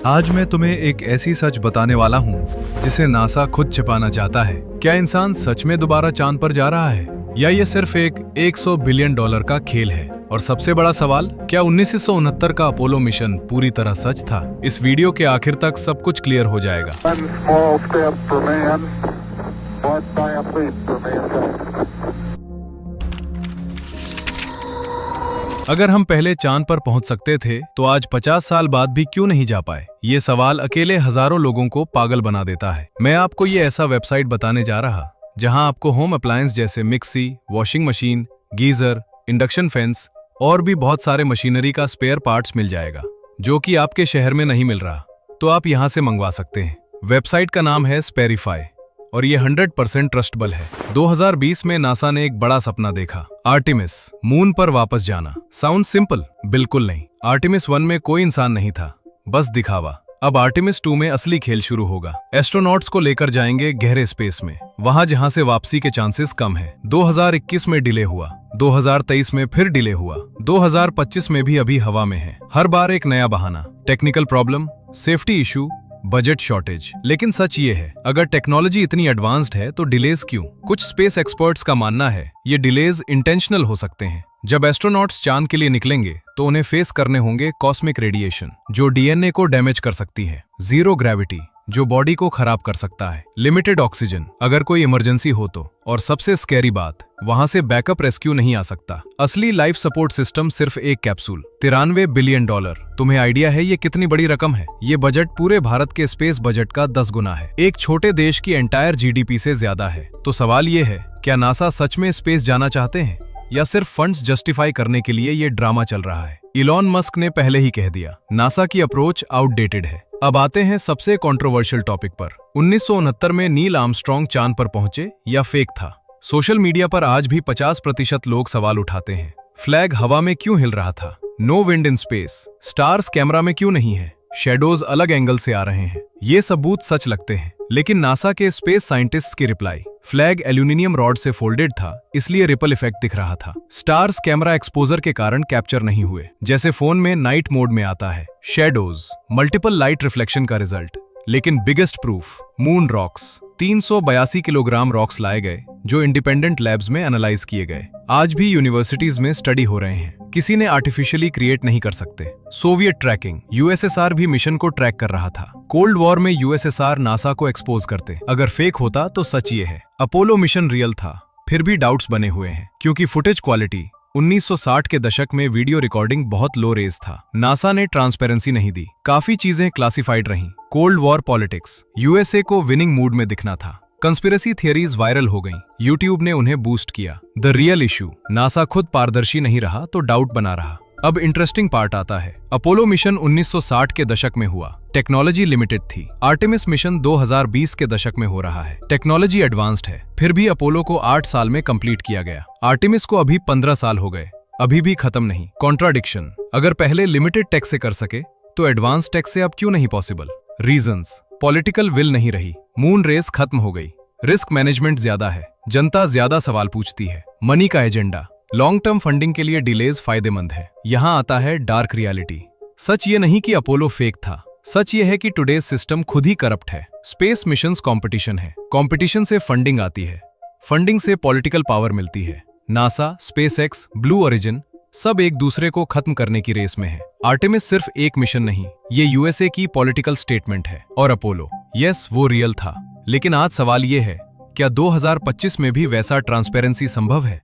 आज मैं तुम्हें एक ऐसी सच बताने वाला हूँ जिसे नासा खुद छिपाना चाहता है। क्या इंसान सच में दोबारा चांद पर जा रहा है या ये सिर्फ एक $100 बिलियन का खेल है? और सबसे बड़ा सवाल, क्या 1969 का अपोलो मिशन पूरी तरह सच था? इस वीडियो के आखिर तक सब कुछ क्लियर हो जाएगा। अगर हम पहले चांद पर पहुंच सकते थे तो आज 50 साल बाद भी क्यों नहीं जा पाए? ये सवाल अकेले हजारों लोगों को पागल बना देता है। मैं आपको ये ऐसा वेबसाइट बताने जा रहा जहां आपको होम अप्लायंस जैसे mixie, washing machine, geyser, induction fans और भी बहुत सारे मशीनरी का स्पेयर पार्ट्स मिल जाएगा जो कि आपके शहर में नहीं मिल रहा, तो आप यहां से मंगवा सकते हैं। वेबसाइट का नाम है स्पेरिफाई और ये 100% ट्रस्टेबल है। 2020 में नासा ने एक बड़ा सपना देखा, आर्टेमिस, मून पर वापस जाना। Sound simple? बिल्कुल नहीं। आर्टेमिस 1 में कोई इंसान नहीं था, बस दिखावा। अब आर्टेमिस 2 में असली खेल शुरू होगा। एस्ट्रोनॉट्स को लेकर जाएंगे गहरे स्पेस में, वहां जहां से वापसी के चांसेस कम है। 2021 में डिले हुआ, 2023 में फिर डिले हुआ, 2025 में भी अभी हवा में है। हर बार एक नया बहाना, technical problem, safety issue, budget shortage. लेकिन सच ये है, अगर टेक्नोलॉजी इतनी एडवांस्ड है तो डिलेज क्यों? कुछ स्पेस एक्सपर्ट्स का मानना है ये डिलेज इंटेंशनल हो सकते हैं। जब एस्ट्रोनॉट्स चांद के लिए निकलेंगे तो उन्हें फेस करने होंगे कॉस्मिक रेडिएशन जो डीएनए को डैमेज कर सकती है, जीरो ग्रेविटी जो बॉडी को खराब कर सकता है, लिमिटेड ऑक्सीजन अगर कोई इमरजेंसी हो तो, और सबसे स्कैरी बात, वहां से बैकअप रेस्क्यू नहीं आ सकता। असली लाइफ सपोर्ट सिस्टम सिर्फ एक कैप्सूल, $93 बिलियन। तुम्हें आइडिया है ये कितनी बड़ी रकम है? ये बजट पूरे भारत के स्पेस बजट का 10 गुना है, एक छोटे देश की एंटायर जीडीपी से ज्यादा है। तो सवाल ये है, क्या नासा सच में स्पेस जाना चाहते हैं या सिर्फ फंड्स जस्टिफाई करने के लिए ये ड्रामा चल रहा है? इलॉन मस्क ने पहले ही कह दिया, नासा की अप्रोच आउटडेटेड है। अब आते हैं सबसे कंट्रोवर्शियल टॉपिक पर। 1969 में नील आर्मस्ट्रॉन्ग चांद पर पहुंचे या फेक था? सोशल मीडिया पर आज भी 50% लोग सवाल उठाते हैं। फ्लैग हवा में क्यों हिल रहा था? No wind in space. Stars camera में क्यों नहीं है? शेडोज अलग एंगल से आ रहे हैं। ये सबूत सच लगते हैं, लेकिन नासा के स्पेस साइंटिस्ट्स की रिप्लाई, फ्लैग एल्यूमिनियम रॉड से फोल्डेड था इसलिए रिपल इफेक्ट दिख रहा था। स्टार्स कैमरा एक्सपोजर के कारण कैप्चर नहीं हुए, जैसे फोन में नाइट मोड में आता है। शेडोज, मल्टीपल लाइट रिफ्लेक्शन का रिजल्ट। लेकिन biggest proof, moon rocks. 382 kilogram rocks लाए गए जो इंडिपेंडेंट लैब्स में एनालाइज किए गए। आज भी यूनिवर्सिटीज में स्टडी हो रहे हैं। किसी ने आर्टिफिशियली क्रिएट नहीं कर सकते। सोवियत ट्रैकिंग, यूएसएसआर भी मिशन को ट्रैक कर रहा था। कोल्ड वॉर में यूएसएसआर नासा को एक्सपोज करते। अगर फेक होता तो सच ये है, अपोलो मिशन रियल था, फिर भी डाउट्स बने हुए हैं क्योंकि फुटेज क्वालिटी 1960 के दशक में वीडियो रिकॉर्डिंग बहुत लो रेज था। नासा ने ट्रांसपेरेंसी नहीं दी, काफी चीजें क्लासिफाइड रहीं। कोल्ड वॉर पॉलिटिक्स, यूएसए को विनिंग मूड में दिखना था। कंस्पिरेसी थियरीज वायरल हो गईं, यूट्यूब ने उन्हें बूस्ट किया। द रियल इशू, नासा खुद पारदर्शी नहीं रहा तो डाउट बना रहा। अब इंटरेस्टिंग पार्ट आता है। अपोलो मिशन 1960 के दशक में हुआ, टेक्नोलॉजी लिमिटेड थी। आर्टेमिस मिशन 2020 के दशक में हो रहा है, टेक्नोलॉजी एडवांस्ड है, फिर भी अपोलो को 8 साल में कंप्लीट किया गया। आर्टेमिस को अभी 15 साल हो गए, अभी भी खत्म नहीं। कॉन्ट्राडिक्शन, अगर पहले लिमिटेड टेक से कर सके तो एडवांस टेक से अब क्यों नहीं पॉसिबल? रीजंस, पॉलिटिकल विल नहीं रही, मून रेस खत्म हो गई, रिस्क मैनेजमेंट ज्यादा है, जनता ज्यादा सवाल पूछती है, मनी का एजेंडा, लॉन्ग टर्म फंडिंग के लिए डिलेज फायदेमंद है। यहाँ आता है डार्क रियलिटी। सच ये नहीं कि अपोलो फेक था, सच ये है कि टुडेज सिस्टम खुद ही करप्ट है। स्पेस मिशंस कंपटीशन है, कंपटीशन से फंडिंग आती है, फंडिंग से पॉलिटिकल पावर मिलती है। नासा, स्पेसएक्स, ब्लू ओरिजिन सब एक दूसरे को खत्म करने की रेस में है। आर्टेमिस सिर्फ एक मिशन नहीं, ये यूएसए की पॉलिटिकल स्टेटमेंट है। और अपोलो, यस वो रियल था, लेकिन आज सवाल ये है, क्या 2025 में भी वैसा ट्रांसपेरेंसी संभव है?